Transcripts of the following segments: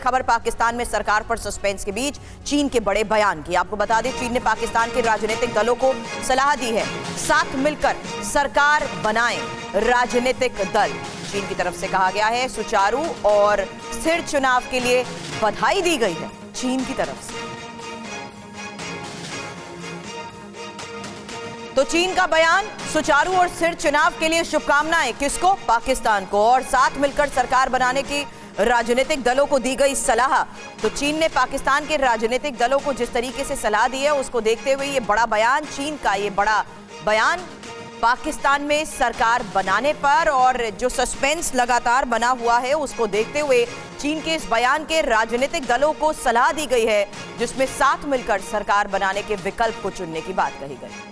खबर पाकिस्तान में सरकार पर सस्पेंस के बीच चीन के बड़े बयान की। आपको बता दें, चीन ने पाकिस्तान के राजनीतिक दलों को सलाह दी है, साथ मिलकर सरकार बनाएं राजनीतिक दल। चीन की तरफ से कहा गया है, सुचारू और स्थिर चुनाव के लिए बधाई दी गई है चीन की तरफ से। तो चीन का बयान, सुचारू और स्थिर चुनाव के लिए शुभकामनाएं किसको? पाकिस्तान को। और साथ मिलकर सरकार बनाने की राजनीतिक दलों को दी गई सलाह। तो चीन ने पाकिस्तान के राजनीतिक दलों को जिस तरीके से सलाह दी है, उसको देखते हुए ये बड़ा बयान, चीन का ये बड़ा बयान पाकिस्तान में सरकार बनाने पर, और जो सस्पेंस लगातार बना हुआ है उसको देखते हुए चीन के इस बयान के राजनीतिक दलों को सलाह दी गई है, जिसमें साथ मिलकर सरकार बनाने के विकल्प को चुनने की बात कही गई।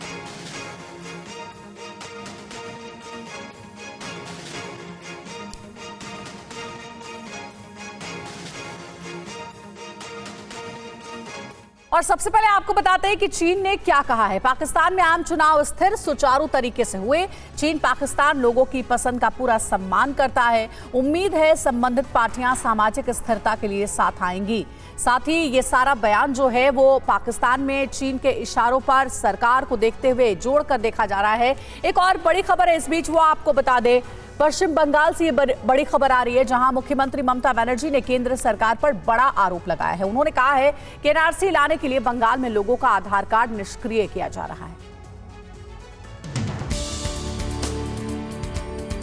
और सबसे पहले आपको बताते हैं कि चीन ने क्या कहा है। पाकिस्तान में आम चुनाव स्थिर सुचारू तरीके से हुए। चीन पाकिस्तान लोगों की पसंद का पूरा सम्मान करता है। उम्मीद है संबंधित पार्टियां सामाजिक स्थिरता के लिए साथ आएंगी। साथ ही ये सारा बयान जो है वो पाकिस्तान में चीन के इशारों पर सरकार को देखते हुए जोड़कर देखा जा रहा है। एक और बड़ी खबर है इस बीच, वो आपको बता दें, पश्चिम बंगाल से ये बड़ी खबर आ रही है, जहां मुख्यमंत्री ममता बनर्जी ने केंद्र सरकार पर बड़ा आरोप लगाया है। उन्होंने कहा है कि एनआरसी लाने के लिए बंगाल में लोगों का आधार कार्ड निष्क्रिय किया जा रहा है।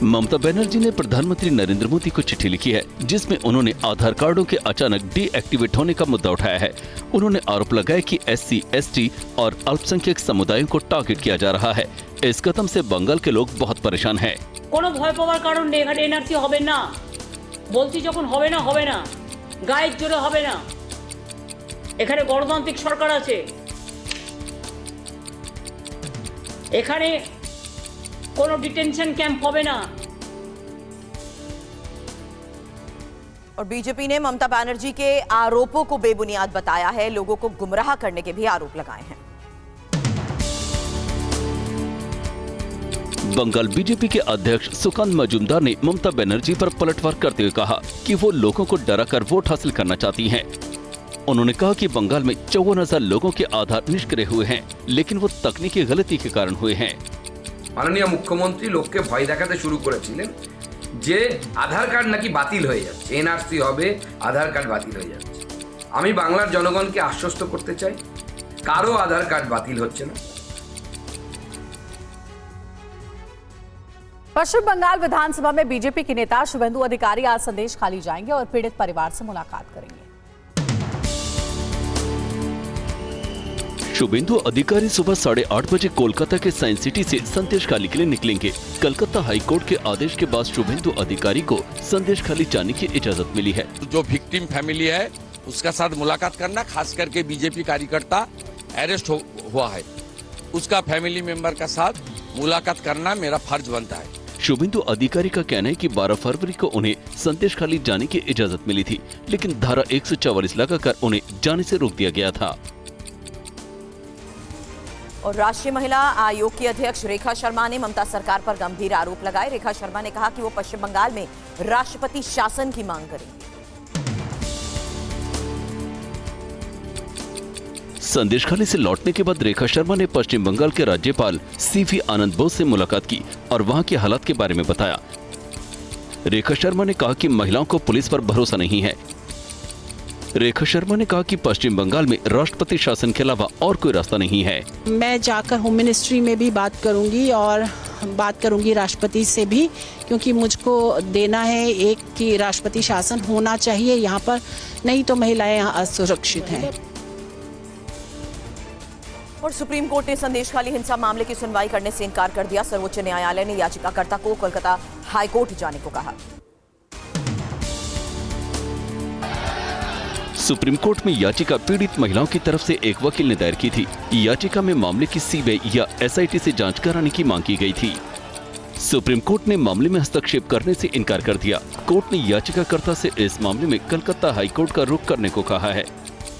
ममता बनर्जी ने प्रधानमंत्री नरेंद्र मोदी को चिट्ठी लिखी है, जिसमें उन्होंने आधार कार्डों के अचानक डीएक्टिवेट होने का मुद्दा उठाया है। उन्होंने आरोप लगाया कि एससी, एसटी और अल्पसंख्यक समुदायों को टारगेट किया जा रहा है। इस कदम से बंगाल के लोग बहुत परेशान हैं। কোনো ভয় পাওয়ার কারণ নেই, এখানে এনআরসি হবে না বলছি, যখন হবে না হবে না, গায়ের জোরে হবে না। এখানে গণতান্ত্রিক সরকার আছে, এখানে কোনো ডিটেনশন ক্যাম্প হবে না। और बीजेपी ने ममता बनर्जी के आरोपों को बेबुनियाद बताया है, लोगों को गुमराह करने के भी आरोप लगाए हैं। बंगाल बीजेपी के अध्यक्ष सुकांत मजूमदार ने ममता बनर्जी पर पलटवार करते हुए कहा कि वो लोगों को डराकर वोट हासिल करना चाहती हैं। उन्होंने कहा कि बंगाल में 54,000 लोगों के आधार निष्क्रिय हुए हैं, लेकिन वो तकनीकी गलती के कारण हुए हैं। माननीय मुख्यमंत्री लोग के भय देखाते शुरू करेছিলেন যে আধার কার্ড নাকি বাতিল হয়ে যাচ্ছে, এনআরসি হবে, আধার কার্ড বাতিল হয়ে যাচ্ছে। আমি বাংলার জনগণকে আশ্বস্ত করতে চাই, কারো আধার কার্ড বাতিল হচ্ছে না। पश्चिम बंगाल विधानसभा में बीजेपी के नेता शुभेंदु अधिकारी आज संदेश खाली जाएंगे और पीड़ित परिवार से मुलाकात करेंगे। शुभेंदु अधिकारी सुबह 8:30 बजे कोलकाता के साइंस सिटी से संदेशखाली के लिए निकलेंगे। कलकत्ता हाईकोर्ट के आदेश के बाद शुभेंदु अधिकारी को संदेशखाली जाने की इजाजत मिली है। जो विक्टिम फैमिली है उसका साथ मुलाकात करना, खास करके बीजेपी कार्यकर्ता अरेस्ट हुआ है, उसका फैमिली मेंबर का साथ मुलाकात करना मेरा फर्ज बनता है। शुभेंदु अधिकारी का कहना है कि 12 फरवरी को उन्हें संदेशखाली जाने की इजाजत मिली थी, लेकिन धारा 144 लगाकर उन्हें जाने से रोक दिया गया था। और राष्ट्रीय महिला आयोग की अध्यक्ष रेखा शर्मा ने ममता सरकार पर गंभीर आरोप लगाए। रेखा शर्मा ने कहा कि वो पश्चिम बंगाल में राष्ट्रपति शासन की मांग करेंगी। संदेशखाली से लौटने के बाद रेखा शर्मा ने पश्चिम बंगाल के राज्यपाल सीवी आनंद बोस से मुलाकात की और वहां के हालात के बारे में बताया। रेखा शर्मा ने कहा कि महिलाओं को पुलिस पर भरोसा नहीं है। रेखा शर्मा ने कहा कि पश्चिम बंगाल में राष्ट्रपति शासन के अलावा और कोई रास्ता नहीं है। मैं जाकर होम मिनिस्ट्री में भी बात करूंगी और बात करूंगी राष्ट्रपति से भी, क्योंकि मुझको देना है एक कि राष्ट्रपति शासन होना चाहिए यहाँ पर, नहीं तो महिलाएं यहाँ असुरक्षित हैं। और सुप्रीम कोर्ट ने संदेशखाली हिंसा मामले की सुनवाई करने से इनकार कर दिया। सर्वोच्च न्यायालय ने याचिकाकर्ता को कोलकाता हाईकोर्ट जाने को कहा। सुप्रीम कोर्ट में याचिका पीड़ित महिलाओं की तरफ से एक वकील ने दायर की थी। याचिका में मामले की सीबीआई या एसआईटी से जांच कराने की मांग की गई थी। सुप्रीम कोर्ट ने मामले में हस्तक्षेप करने से इनकार कर दिया। कोर्ट ने याचिकाकर्ता से इस मामले में कलकत्ता हाईकोर्ट का रुख करने को कहा है।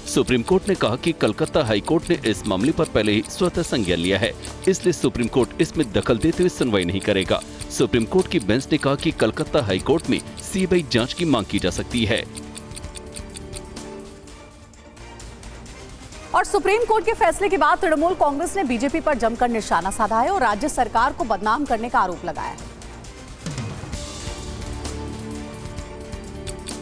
सुप्रीम कोर्ट ने कहा कि कलकत्ता हाईकोर्ट ने इस मामले पर पहले ही स्वतः संज्ञान लिया है, इसलिए सुप्रीम कोर्ट इसमें दखल देते हुए सुनवाई नहीं करेगा। सुप्रीम कोर्ट की बेंच ने कहा कि कलकत्ता हाईकोर्ट में सीबीआई जांच की मांग की जा सकती है। और सुप्रीम कोर्ट के फैसले के बाद तृणमूल कांग्रेस ने बीजेपी पर जमकर निशाना साधा है और राज्य सरकार को बदनाम करने का आरोप लगाया है।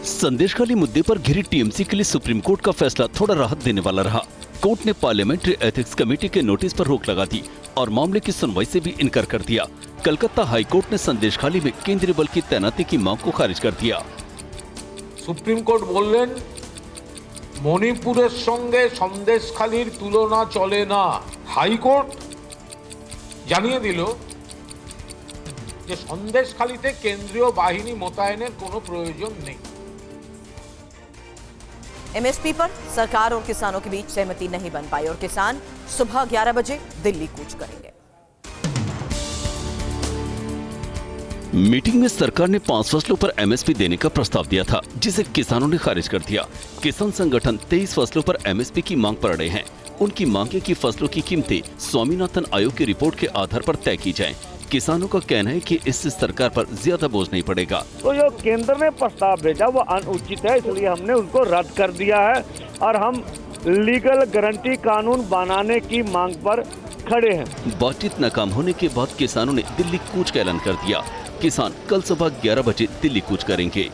संदेशखाली मुद्दे पर घिरी टीएमसी के लिए सुप्रीम कोर्ट का फैसला थोड़ा राहत देने वाला रहा। कोर्ट ने पार्लियामेंट्री एथिक्स कमेटी के नोटिस पर रोक लगा दी और मामले की सुनवाई से भी इनकार कर दिया। कलकत्ता हाई कोर्ट ने संदेशखाली में केंद्रीय बल की तैनाती की मांग को खारिज कर दिया। সুপ্রিম কোর্ট বললেন মণিপুরের সঙ্গে সন্দেশখালীর তুলনা চলে না। হাইকোর্ট জানিয়ে দিল যে সন্দেশখালীতে কেন্দ্রীয় বাহিনী মোতায়েনের কোনো প্রয়োজন নেই। एमएसपी पर सरकार और किसानों के बीच सहमति नहीं बन पाई और किसान सुबह 11 बजे दिल्ली कूच करेंगे। मीटिंग में सरकार ने 5 फसलों पर एमएसपी देने का प्रस्ताव दिया था, जिसे किसानों ने खारिज कर दिया। किसान संगठन 23 फसलों पर एमएसपी की मांग पर अड़े हैं। उनकी मांग है कि फसलों की कीमतें स्वामीनाथन आयोग की रिपोर्ट के आधार पर तय की जाएं। किसानों का कहना है कि इससे सरकार पर ज्यादा बोझ नहीं पड़ेगा। तो जो केंद्र ने प्रस्ताव भेजा वो अनुचित है, इसलिए हमने उनको रद्द कर दिया है और हम लीगल गारंटी कानून बनाने की मांग पर खड़े हैं। बातचीत नाकाम होने के बाद किसानों ने दिल्ली कूच का ऐलान कर दिया। किसान कल सुबह 11 बजे दिल्ली कूच करेंगे।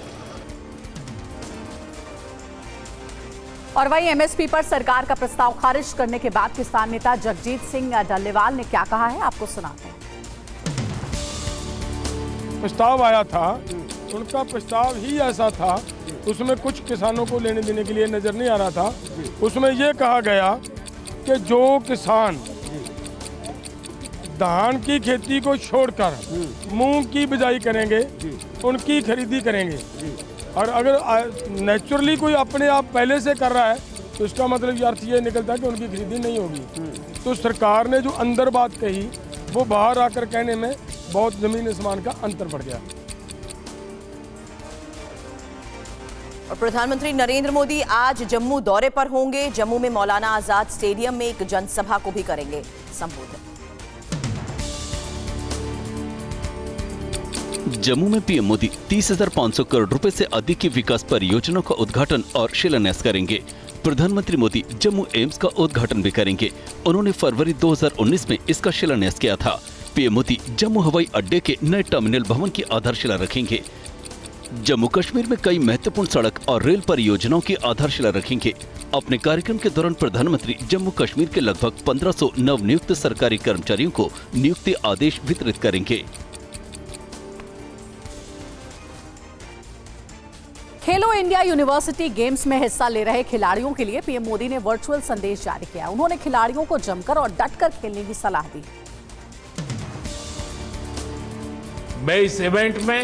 और वहीं एमएसपी पर सरकार का प्रस्ताव खारिज करने के बाद किसान नेता जगजीत सिंह डल्लेवाल ने क्या कहा है, आपको सुनाते हैं। प्रस्ताव आया था, उनका प्रस्ताव ही ऐसा था, उसमें कुछ किसानों को लेने देने के लिए नजर नहीं आ रहा था। उसमें यह कहा गया कि जो किसान धान की खेती को छोड़कर मूंग की बिजाई करेंगे उनकी खरीदी करेंगे, और अगर नेचुरली कोई अपने आप पहले से कर रहा है तो इसका मतलब अर्थ ये निकलता है कि उनकी खरीदी नहीं होगी। तो सरकार ने जो अंदर बात कही वो बाहर आकर कहने में बहुत जमीन आसमान का अंतर पड़ गया। और प्रधानमंत्री नरेंद्र मोदी आज जम्मू दौरे पर होंगे। जम्मू में मौलाना आजाद स्टेडियम में एक जनसभा को भी करेंगे संबोधित। जम्मू में पीएम मोदी 30,500 करोड़ रुपए से अधिक की विकास परियोजनाओं का उद्घाटन और शिलान्यास करेंगे। प्रधानमंत्री मोदी जम्मू एम्स का उद्घाटन भी करेंगे। उन्होंने फरवरी 2019 में इसका शिलान्यास किया था। पीएम मोदी जम्मू हवाई अड्डे के नए टर्मिनल भवन की आधारशिला रखेंगे। जम्मू कश्मीर में कई महत्वपूर्ण सड़क और रेल परियोजनाओं की आधारशिला रखेंगे। अपने कार्यक्रम के दौरान प्रधानमंत्री जम्मू कश्मीर के लगभग 1500 नवनियुक्त सरकारी कर्मचारियों को नियुक्ति आदेश वितरित करेंगे। खेलो इंडिया यूनिवर्सिटी गेम्स में हिस्सा ले रहे खिलाड़ियों के लिए पीएम मोदी ने वर्चुअल संदेश जारी किया। उन्होंने खिलाड़ियों को जमकर और डटकर खेलने की सलाह दी। मैं इस इवेंट में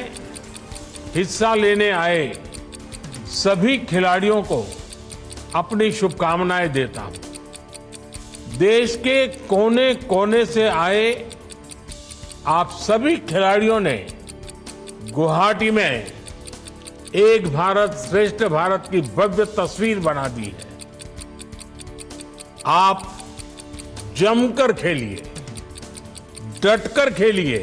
हिस्सा लेने आए सभी खिलाड़ियों को अपनी शुभकामनाएं देता हूं। देश के कोने कोने से आए आप सभी खिलाड़ियों ने गुवाहाटी में एक भारत श्रेष्ठ भारत की भव्य तस्वीर बना दी है। आप जमकर खेलिए, डटकर खेलिए।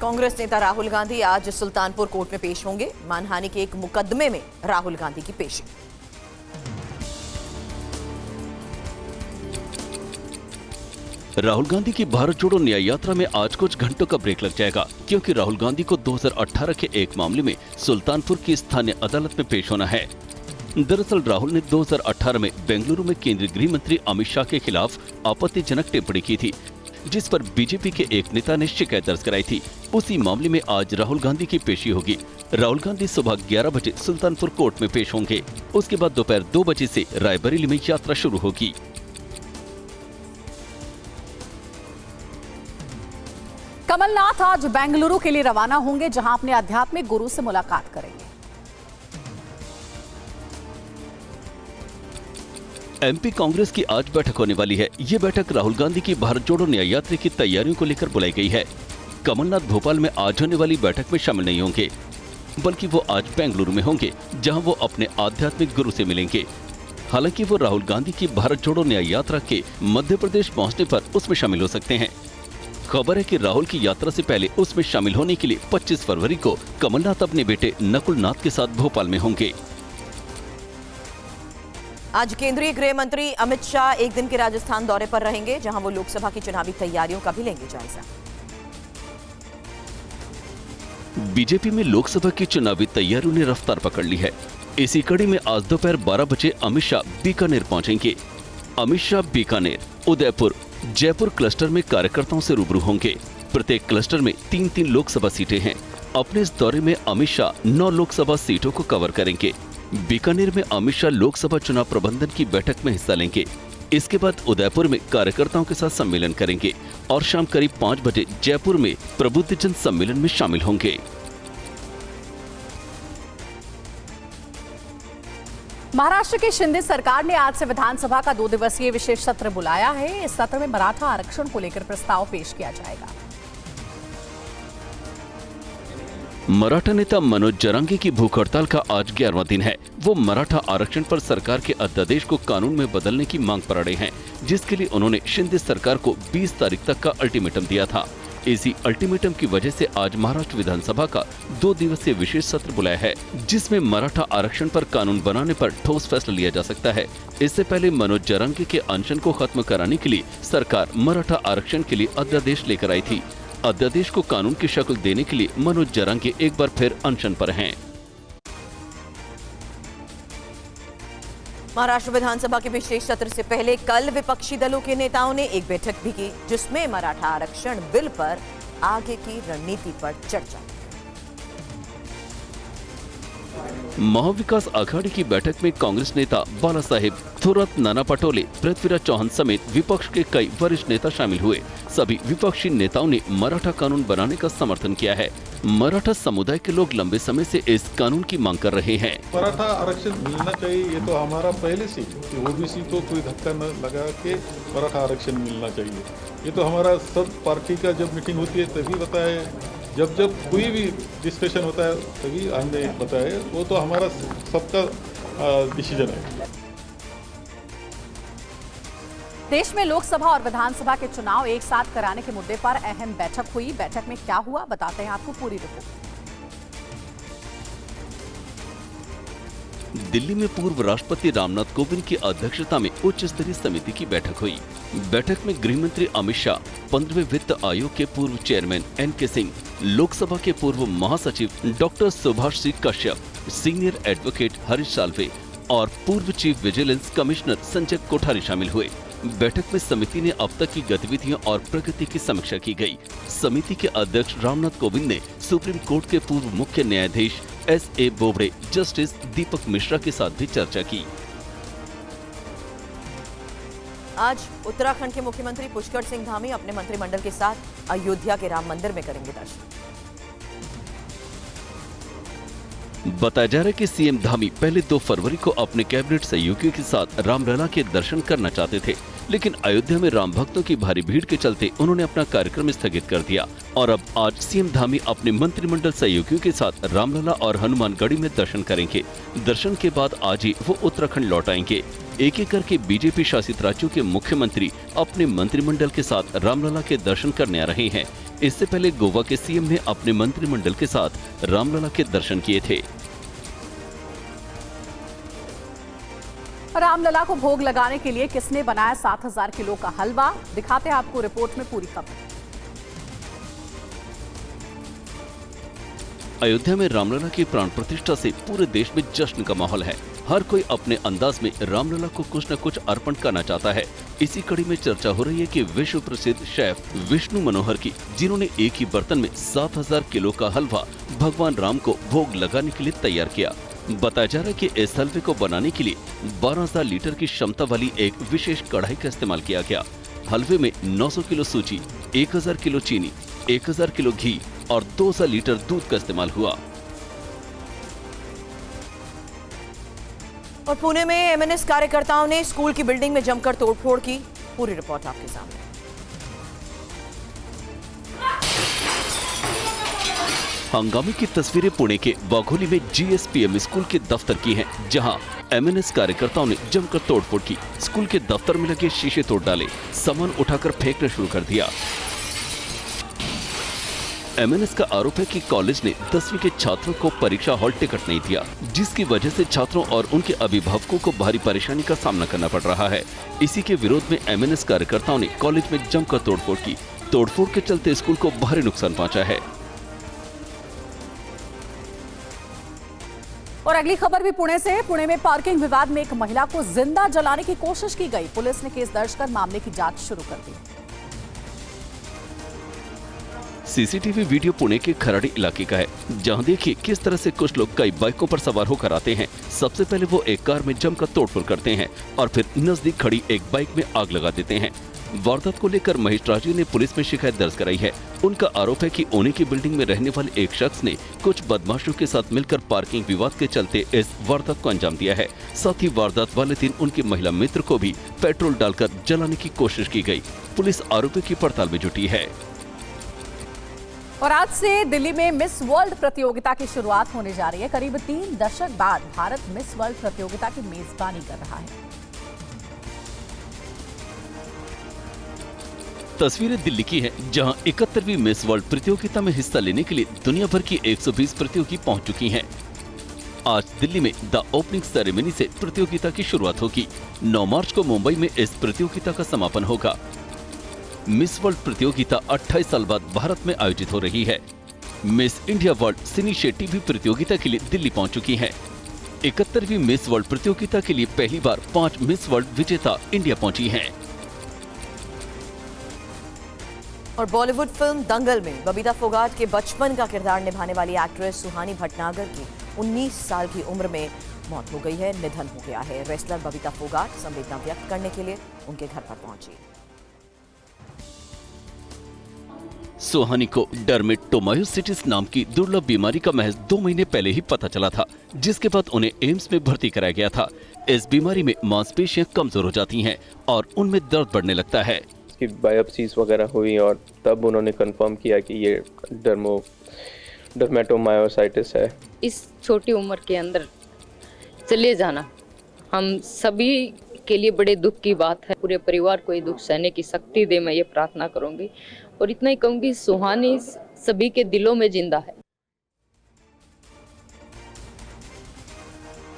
कांग्रेस नेता राहुल गांधी आज सुल्तानपुर कोर्ट में पेश होंगे। मानहानि के एक मुकदमे में राहुल गांधी की पेशी। राहुल गांधी की भारत जोड़ो न्याय यात्रा में आज कुछ घंटों का ब्रेक लग जाएगा, क्योंकि राहुल गांधी को 2018 के एक मामले में सुल्तानपुर की स्थानीय अदालत में पेश होना है। दरअसल राहुल ने 2018 में बेंगलुरु में केंद्रीय गृह मंत्री अमित शाह के खिलाफ आपत्तिजनक टिप्पणी की थी, जिस पर बीजेपी के एक नेता ने शिकायत दर्ज कराई थी। उसी मामले में आज राहुल गांधी की पेशी होगी। राहुल गांधी सुबह 11 बजे सुल्तानपुर कोर्ट में पेश होंगे। उसके बाद दोपहर 2 बजे से रायबरेली में यात्रा शुरू होगी। कमलनाथ आज बेंगलुरु के लिए रवाना होंगे, जहां अपने आध्यात्मिक गुरु से मुलाकात करेंगे। एमपी कांग्रेस की आज बैठक होने वाली है। ये बैठक राहुल गांधी की भारत जोड़ो न्याय यात्रा की तैयारियों को लेकर बुलाई गई है। कमलनाथ भोपाल में आज होने वाली बैठक में शामिल नहीं होंगे, बल्कि वो आज बेंगलुरु में होंगे, जहां वो अपने आध्यात्मिक गुरु से मिलेंगे। हालांकि वो राहुल गांधी की भारत जोड़ो न्याय यात्रा के मध्य प्रदेश पहुंचने पर उसमें शामिल हो सकते हैं। खबर है कि राहुल की यात्रा से पहले उसमें शामिल होने के लिए 25 फरवरी को कमलनाथ अपने बेटे नकुल नाथ के साथ भोपाल में होंगे। आज केंद्रीय गृह मंत्री अमित शाह एक दिन के राजस्थान दौरे पर रहेंगे, जहां वो लोकसभा की चुनावी तैयारियों का भी लेंगे जायजा। बीजेपी में लोकसभा की चुनावी तैयारियों ने रफ्तार पकड़ ली है। इसी कड़ी में आज दोपहर 12 बजे अमित शाह बीकानेर पहुंचेंगे। अमित शाह बीकानेर, उदयपुर, जयपुर क्लस्टर में कार्यकर्ताओं से रूबरू होंगे। प्रत्येक क्लस्टर में 3-3 लोकसभा सीटें हैं। अपने इस दौरे में अमित शाह 9 लोकसभा सीटों को कवर करेंगे। बीकानेर में अमित शाह लोकसभा चुनाव प्रबंधन की बैठक में हिस्सा लेंगे। इसके बाद उदयपुर में कार्यकर्ताओं के साथ सम्मेलन करेंगे और शाम करीब 5 बजे जयपुर में प्रबुद्धजन सम्मेलन में शामिल होंगे। महाराष्ट्र की शिंदे सरकार ने आज से विधानसभा का 2 दिवसीय विशेष सत्र बुलाया है। इस सत्र में मराठा आरक्षण को लेकर प्रस्ताव पेश किया जाएगा। मराठा नेता मनोज जरांगे की भूख हड़ताल का आज 11वां दिन है। वो मराठा आरक्षण पर सरकार के अध्यादेश को कानून में बदलने की मांग पर अड़े हैं, जिसके लिए उन्होंने शिंदे सरकार को 20 तारीख तक का अल्टीमेटम दिया था। इसी अल्टीमेटम की वजह से आज महाराष्ट्र विधानसभा का 2 दिवसीय विशेष सत्र बुलाया है, जिसमें मराठा आरक्षण पर कानून बनाने पर ठोस फैसला लिया जा सकता है। इससे पहले मनोज जरांगे के अनशन को खत्म कराने के लिए सरकार मराठा आरक्षण के लिए अध्यादेश लेकर आई थी। अध्यादेश को कानून की शक्ल देने के लिए मनोज जरांगे एक बार फिर अनशन पर हैं। महाराष्ट्र विधानसभा के विशेष सत्र से पहले कल विपक्षी दलों के नेताओं ने एक बैठक भी की, जिसमें मराठा आरक्षण बिल पर आगे की रणनीति पर चर्चा। महाविकास आघाड़ी की बैठक में कांग्रेस नेता बाला साहेब थोरात, नाना पटोले, पृथ्वीराज चौहान समेत विपक्ष के कई वरिष्ठ नेता शामिल हुए। सभी विपक्षी नेताओं ने मराठा कानून बनाने का समर्थन किया है। मराठा समुदाय के लोग लंबे समय से इस कानून की मांग कर रहे हैं। मराठा आरक्षण मिलना चाहिए, ये तो हमारा पहले से ओबीसी को कोई धक्का न लगा के मराठा आरक्षण मिलना चाहिए। ये तो हमारा सब पार्टी का जब मीटिंग होती है तभी बताया, जब कोई भी डिस्कशन होता है तभी हमने बताया। वो तो हमारा सबका डिसीजन है। देश में लोकसभा और विधानसभा के चुनाव एक साथ कराने के मुद्दे पर अहम बैठक हुई। बैठक में क्या हुआ, बताते हैं आपको पूरी रिपोर्ट। दिल्ली में पूर्व राष्ट्रपति रामनाथ कोविंद की अध्यक्षता में उच्च स्तरीय समिति की बैठक हुई। बैठक में गृह मंत्री अमित शाह, 15वें वित्त आयोग के पूर्व चेयरमैन एन.के. सिंह, लोकसभा के पूर्व महासचिव doctor Subhash Singh Kashyap, senior advocate Harish Salve और पूर्व chief vigilance commissioner Sanjay Kothari शामिल हुए। बैठक में समिति ने अब तक की गतिविधियों और प्रगति की समीक्षा की गई। समिति के अध्यक्ष रामनाथ कोविंद ने सुप्रीम कोर्ट के पूर्व मुख्य न्यायाधीश S.A. बोबड़े, जस्टिस दीपक मिश्रा के साथ भी चर्चा की। आज उत्तराखंड के मुख्यमंत्री पुष्कर सिंह धामी अपने मंत्रिमंडल के साथ अयोध्या के राम मंदिर में करेंगे दर्शन। बताया जा रहा है कि सीएम धामी पहले 2 फरवरी को अपने कैबिनेट सहयोगियों के साथ रामलला के दर्शन करना चाहते थे, लेकिन अयोध्या में राम भक्तों की भारी भीड़ के चलते उन्होंने अपना कार्यक्रम स्थगित कर दिया और अब आज सीएम धामी अपने मंत्रिमंडल सहयोगियों के साथ रामलला और हनुमानगढ़ी में दर्शन करेंगे। दर्शन के बाद आज ही वो उत्तराखंड लौट आएंगे। एक एक करके बीजेपी शासित राज्यों के मुख्यमंत्री अपने मंत्रिमंडल के साथ रामलला के दर्शन करने आ रहे हैं। इससे पहले गोवा के सीएम ने अपने मंत्रिमंडल के साथ रामलला के दर्शन किए थे। रामलला को भोग लगाने के लिए किसने बनाया 7000 किलो का हलवा, दिखाते हैं आपको रिपोर्ट में पूरी खबर। अयोध्या में रामलला की प्राण प्रतिष्ठा से पूरे देश में जश्न का माहौल है। हर कोई अपने अंदाज में रामलला को कुछ न कुछ अर्पण करना चाहता है। इसी कड़ी में चर्चा हो रही है कि विश्व प्रसिद्ध शेफ विष्णु मनोहर की, जिन्होंने एक ही बर्तन में 7000 किलो का हलवा भगवान राम को भोग लगाने के लिए तैयार किया। बताया जा रहा है कि इस हलवे को बनाने के लिए 12000 लीटर की क्षमता वाली एक विशेष कढ़ाई का इस्तेमाल किया गया। हलवे में 900 किलो सूजी, 1000 किलो चीनी, 1000 किलो घी और 200 लीटर दूध का इस्तेमाल हुआ। और पुणे में एमएनएस कार्यकर्ताओं ने स्कूल की बिल्डिंग में जमकर तोड़फोड़ की। पूरी रिपोर्ट आपके सामने। हंगामे की तस्वीरें पुणे के वाघोली में GSPM स्कूल के दफ्तर की हैं, जहां एमएनएस कार्यकर्ताओं ने जमकर तोड़फोड़ की। स्कूल के दफ्तर में लगे शीशे तोड़ डाले, सामान उठाकर फेंकना शुरू कर दिया। एमएनएस का आरोप है कि कॉलेज ने 10वीं के छात्रों को परीक्षा हॉल टिकट नहीं दिया, जिसकी वजह से छात्रों और उनके अभिभावकों को भारी परेशानी का सामना करना पड़ रहा है। इसी के विरोध में एमएनएस कार्यकर्ताओं ने कॉलेज में जमकर तोड़फोड़ की। तोड़फोड़ के चलते स्कूल को भारी नुकसान पहुंचा है। और अगली खबर भी पुणे से। पुणे में पार्किंग विवाद में एक महिला को जिंदा जलाने की कोशिश की गई। पुलिस ने केस दर्ज कर मामले की जांच शुरू कर दी। सीसीटीवी वीडियो पुणे के खराड़ी इलाके का है, जहां देखिए किस तरह से कुछ लोग कई बाइकों पर सवार होकर आते हैं। सबसे पहले वो एक कार में जमकर तोड़फोड़ करते हैं और फिर नजदीक खड़ी एक बाइक में आग लगा देते हैं। वारदात को लेकर महेश राजू ने पुलिस में शिकायत दर्ज कराई है। उनका आरोप है कि उन्हीं की बिल्डिंग में रहने वाले एक शख्स ने कुछ बदमाशों के साथ मिलकर पार्किंग विवाद के चलते इस वारदात को अंजाम दिया है। साथ ही वारदात वाले दिन उनके महिला मित्र को भी पेट्रोल डालकर जलाने की कोशिश की गई। पुलिस आरोपी की पड़ताल में जुटी है। और आज से दिल्ली में मिस वर्ल्ड प्रतियोगिता की शुरुआत होने जा रही है। करीब 3 दशक बाद भारत मिस वर्ल्ड प्रतियोगिता की मेजबानी कर रहा है। तस्वीरें दिल्ली की हैं, जहां 71वीं मिस वर्ल्ड प्रतियोगिता में हिस्सा लेने के लिए दुनिया भर की 120 प्रतियोगी पहुंच चुकी हैं। आज दिल्ली में द ओपनिंग सेरेमनी से प्रतियोगिता की शुरुआत होगी। 9 मार्च को मुंबई में इस प्रतियोगिता का समापन होगा। मिस वर्ल्ड प्रतियोगिता 28 साल बाद भारत में आयोजित हो रही है। मिस इंडिया वर्ल्ड सिनी शेट्टी भी प्रतियोगिता के लिए दिल्ली पहुंच चुकी हैं। 71वीं मिस वर्ल्ड प्रतियोगिता के लिए पहली बार 5 मिस वर्ल्ड विजेता इंडिया पहुंची हैं। और बॉलीवुड फिल्म दंगल में बबीता फोगाट के बचपन का किरदार निभाने वाली एक्ट्रेस सुहानी भटनागर की 19 साल की उम्र में मौत हो गई है, निधन हो गया है। रेसलर बबीता फोगाट संवेदना व्यक्त करने के लिए उनके घर पर पहुंची। सुहानी को डर्मेटोमायोसिटिस नाम की दुर्लभ बीमारी का महज 2 महीने पहले ही पता चला था, जिसके बाद उन्हें एम्स में भर्ती कराया गया था। इस बीमारी में मांसपेशियां कमजोर हो जाती हैं और उनमें दर्द बढ़ने लगता है। की बायोप्सीज वगैरह हुई और तब उन्होंने कंफर्म किया कि ये डर्मेटोमायोसाइटिस है। इस छोटी उम्र के अंदर चले जाना हम सभी के लिए बड़े दुख की बात है। पूरे परिवार को ये दुख सहने की शक्ति दे, मैं ये प्रार्थना करूंगी। और इतना ही कहूंगी, सुहानी सभी के दिलों में जिंदा है।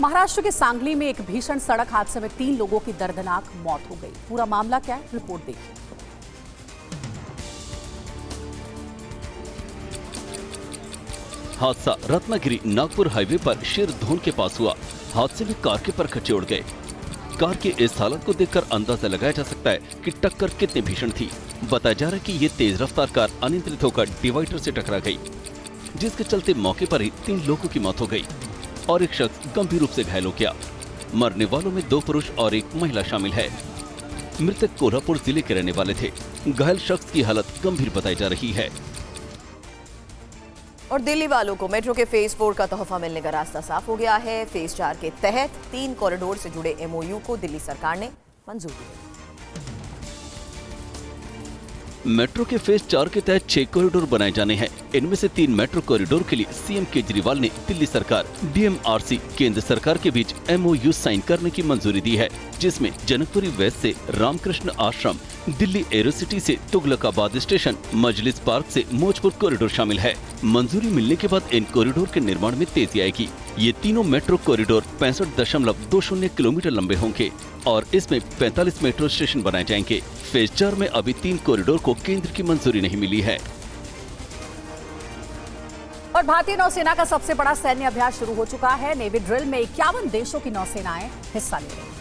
महाराष्ट्र के सांगली में एक भीषण सड़क हादसे में 3 लोगों की दर्दनाक मौत हो गई। पूरा मामला क्या है, रिपोर्ट देखिए। हादसा रत्नागिरी नागपुर हाईवे पर शिरधोन के पास हुआ। हादसे में कार के परखच्चे उड़ गए। कार के इस हालत को देखकर अंदाजा लगाया जा सकता है कि टक्कर कितनी भीषण थी। बताया जा रहा है कि ये तेज रफ्तार कार अनियंत्रित होकर डिवाइडर से टकरा गई, जिसके चलते मौके पर ही 3 लोगों की मौत हो गई और एक शख्स गंभीर रूप से घायल हो गया। मरने वालों में 2 पुरुष और 1 महिला शामिल है। मृतक कोल्हापुर जिले के रहने वाले थे। घायल शख्स की हालत गंभीर बताई जा रही है। और दिल्ली वालों को मेट्रो के फेज 4 का तोहफा मिलने का रास्ता साफ हो गया है। फेज 4 के तहत 3 कॉरिडोर से जुड़े एमओयू को दिल्ली सरकार ने मंजूरी दी। मेट्रो के फेज 4 के तहत 6 कॉरिडोर बनाए जाने हैं। इनमें से 3 मेट्रो कॉरिडोर के लिए सीएम केजरीवाल ने दिल्ली सरकार, डीएमआरसी, केंद्र सरकार के बीच एमओयू साइन करने की मंजूरी दी है, जिसमें जनकपुरी वेस्ट से रामकृष्ण आश्रम, दिल्ली एरोसिटी से तुगलकाबाद स्टेशन, मजलिस पार्क से मौजपुर कॉरिडोर शामिल है। मंजूरी मिलने के बाद इन कॉरिडोर के निर्माण में तेजी आएगी। ये तीनों मेट्रो कॉरिडोर 65.20 किलोमीटर लंबे होंगे और इसमें 45 मेट्रो स्टेशन बनाए जाएंगे। फेज 4 में अभी 3 कॉरिडोर को केंद्र की मंजूरी नहीं मिली है। और भारतीय नौसेना का सबसे बड़ा सैन्य अभ्यास शुरू हो चुका है। नेवी ड्रिल में 51 देशों की नौसेनाएं हिस्सा ले रही हैं।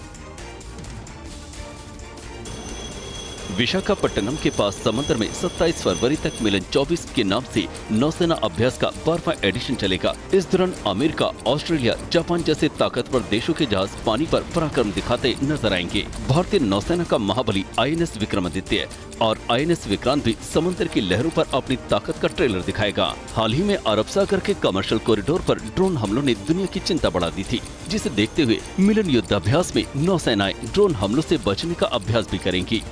विशाखापट्टनम के पास समंदर में 27 फरवरी तक मिलन 24 के नाम से नौसेना अभ्यास का 12वां एडिशन चलेगा। इस दौरान अमेरिका, ऑस्ट्रेलिया, जापान जैसे ताकतवर देशों के जहाज पानी पर पराक्रम दिखाते नजर आएंगे। भारतीय नौसेना का महाबली आईएनएस विक्रमादित्य और आईएनएस विक्रांत भी समुद्र की लहरों पर अपनी ताकत का ट्रेलर दिखाएगा। हाल ही में अरब सागर के कमर्शियल कॉरिडोर पर ड्रोन हमलों ने दुनिया की चिंता बढ़ा दी थी, जिसे देखते हुए मिलन युद्धाभ्यास में नौसेनाएं ड्रोन हमलों से बचने का अभ्यास भी करेंगी।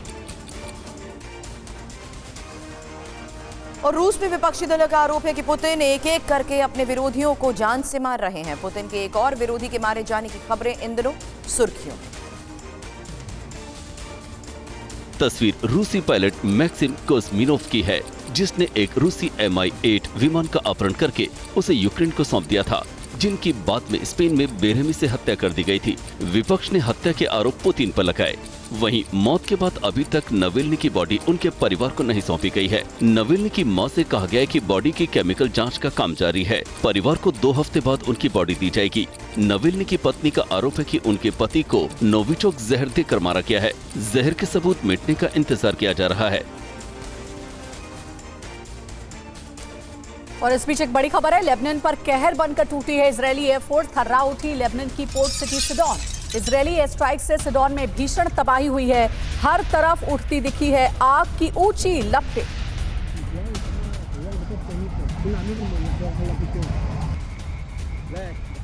और रूस में विपक्षी दलों का आरोप है कि पुतिन एक एक करके अपने विरोधियों को जान से मार रहे हैं। पुतिन के एक और विरोधी के मारे जाने की खबरें इन दिनों सुर्खियों में। तस्वीर रूसी पायलट मैक्सिम कोस्मिनोव की है, जिसने एक रूसी Mi-8 विमान का अपहरण करके उसे यूक्रेन को सौंप दिया था, जिनकी बाद में स्पेन में बेरहमी से हत्या कर दी गई थी। विपक्ष ने हत्या के आरोप पुतिन पर लगाए। वहीं मौत के बाद अभी तक नवेल्नी की बॉडी उनके परिवार को नहीं सौंपी गई है। नवेल्नी की मां से कहा गया है कि बॉडी की केमिकल जांच का काम जारी है। परिवार को 2 हफ्ते बाद उनकी बॉडी दी जाएगी। नवेल्नी की पत्नी का आरोप है कि उनके पति को नोविचोक जहर देकर मारा गया है। जहर के सबूत मिटने का इंतजार किया जा रहा है। और इस बीच एक बड़ी खबर है, लेबनान पर कहर बनकर टूटी है इजरायली एयरफोर्स। थर्रा उठी लेबनान की port city Sidon. Israeli air strike से सिडोन में भीषण तबाही हुई है। हर तरफ उठती दिखी है आग की ऊंची लपटें।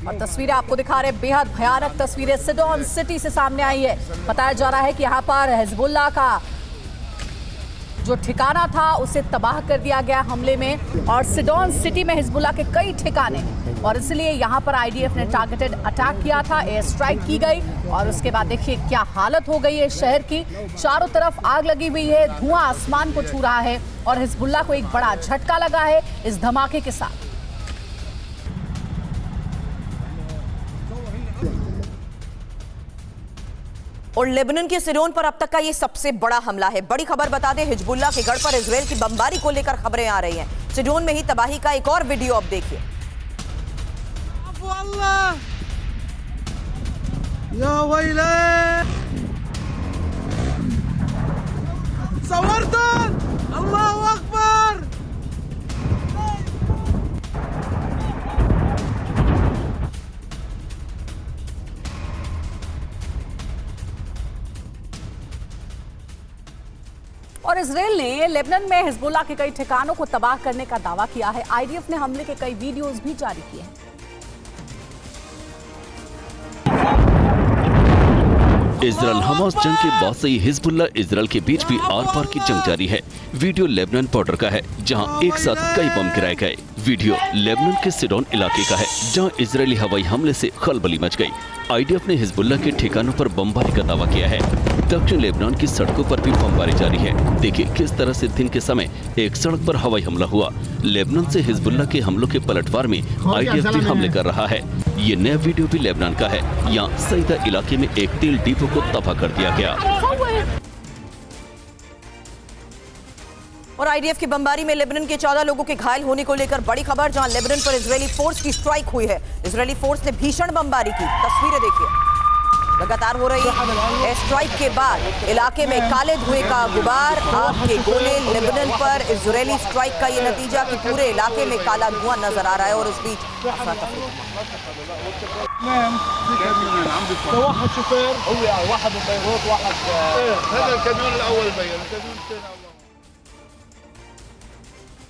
और तस्वीरें आपको दिखा रहे, बेहद भयानक तस्वीरें सिडोन सिटी से सामने आई है। बताया जा रहा है कि यहाँ पर हिजबुल्लाह का जो ठिकाना था उसे तबाह कर दिया गया हमले में। और सिडोन सिटी में हिजबुल्लाह के कई ठिकाने, और इसलिए यहाँ पर आईडीएफ ने टारगेटेड अटैक किया था, एयर स्ट्राइक की गई। और उसके बाद देखिए क्या हालत हो गई है शहर की। चारों तरफ आग लगी हुई है, धुआं आसमान को छू रहा है और हिजबुल्लाह को एक बड़ा झटका लगा है इस धमाके के साथ। और लेबनान के सिडोन पर अब तक का ये सबसे बड़ा हमला है। बड़ी खबर बता दें, हिजबुल्लाह के गढ़ पर इजराइल की बमबारी को लेकर खबरें आ रही हैं। सिडोन में ही तबाही का एक और वीडियो अब देखिए। अल्लाहू अकबर। और इजराइल ने लेबनान में हिजबुल्लाह के कई ठिकानों को तबाह करने का दावा किया है। आईडीएफ ने हमले के कई वीडियोस भी जारी किए हैं। इजराइल हमास जंग के बाद से ही हिजबुल्लाह इजराइल के बीच भी आर पार की जंग जारी है। वीडियो लेबनान बॉर्डर का है, जहां एक साथ कई बम गिराए गए। वीडियो लेबनान के सिडोन इलाके का है, जहां इजरायली हवाई हमले से खलबली मच गई। आईडीएफ ने हिजबुल्लाह के ठिकानों पर बमबारी का दावा किया है। दक्षिण लेबनान की सड़कों पर भी बमबारी जारी है। देखिए किस तरह से दिन के समय एक सड़क पर हवाई हमला हुआ। लेबनान से हिजबुल्लाह के हमलों के पलटवार में आईडीएफ भी हमले कर रहा है। ये नया वीडियो भी लेबनान का है। यहाँ सईदा इलाके में एक तेल डिपो को तबाह कर दिया गया। और आईडीएफ की बमबारी में लेबनान के 14 लोगों के घायल होने को लेकर बड़ी खबर, जहां लेबनान पर इजरायली फोर्स की स्ट्राइक हुई है। इजरायली फोर्स ने भीषण बमबारी की। तस्वीरें देखिए, लगातार हो रही एयर स्ट्राइक के बाद इलाके में काले धुएं का गुबार, आग के गोले। लेबनान पर इजरायली स्ट्राइक का ये नतीजा कि पूरे इलाके में काला धुआं नजर आ रहा है। और इस बीच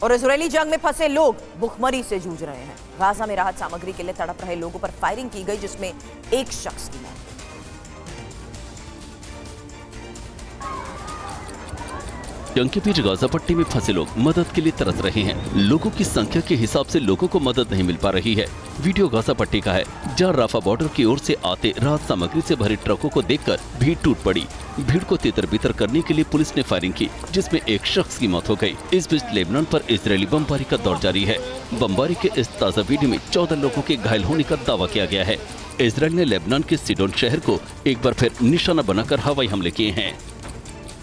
और इजरायली जंग में फंसे लोग भूखमरी से जूझ रहे हैं। गाजा में राहत सामग्री के लिए तड़प रहे लोगों पर फायरिंग की गई, जिसमें एक शख्स की मौत। जंग के बीच गाजा पट्टी में फंसे लोग मदद के लिए तरस रहे हैं। लोगों की संख्या के हिसाब से लोगों को मदद नहीं मिल पा रही है। वीडियो गाजा पट्टी का है, जहां राफा बॉर्डर की ओर से आते राहत सामग्री से भरे ट्रकों को देखकर भीड़ टूट पड़ी। भीड़ को तितर-बितर करने के लिए पुलिस ने फायरिंग की, जिसमें एक शख्स की मौत हो गई। इस बीच लेबनान पर इजरायली बमबारी का दौर जारी है। बमबारी के इस ताजा वीडियो में 14 लोगों के घायल होने का दावा किया गया है। इजरायल ने लेबनान के सिडोन शहर को एक बार फिर निशाना बनाकर हवाई हमले किए हैं।